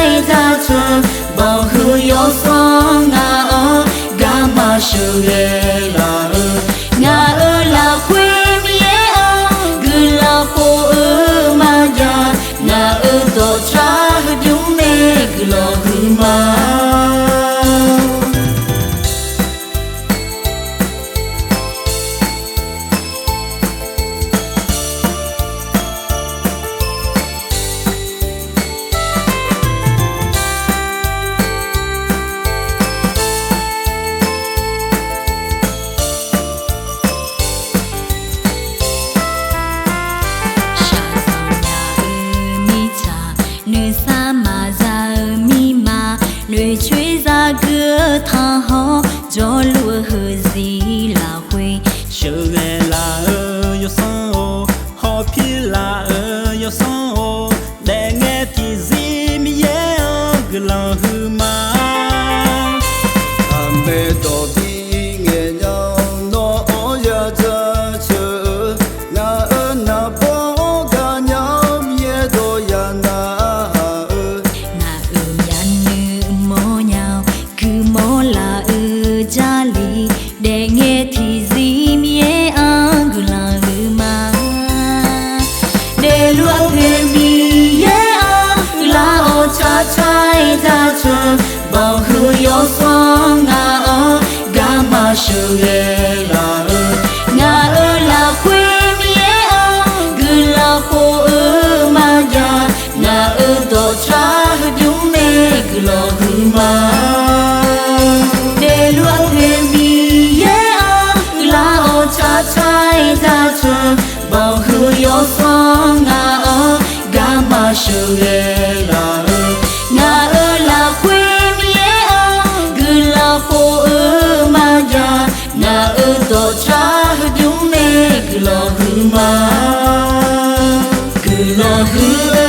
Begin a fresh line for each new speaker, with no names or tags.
trai ra chua bao hư yo song ngà ơ ga ma shu ye la ngà ơ là quê mi ơ gư là cô ơ ma ya ngà ơ to cha dung mê gư lo hư ma người truy ra cửa tha ho cho lúa hư gì là quê
chờ nghe là yo sao họ phi là yo sao để nghe thì gì mi yeah cứ lo hư mà
mẹ tổ đi nghe nhau nó ya cha chờ na na bo ga nhau ye do ya na
cha lì để nghe thì gì mía ăn gù là gù mà để luôn về mi ăn là ô cha trai ra chua bao hư yo song ngà ơ ga ma shu ye la ngà ơ là quê mía ăn gù là cô ơ ma ya ngà ơ to cha dung mê gù lo gù mà trai ra chua bao hư yo song ngà ơ ga ma shu ye la ngà ơ là quê mía ơ gư là cô ơ ma ya ngà ơ to cha dung mê gư lo hư ma gư lo hư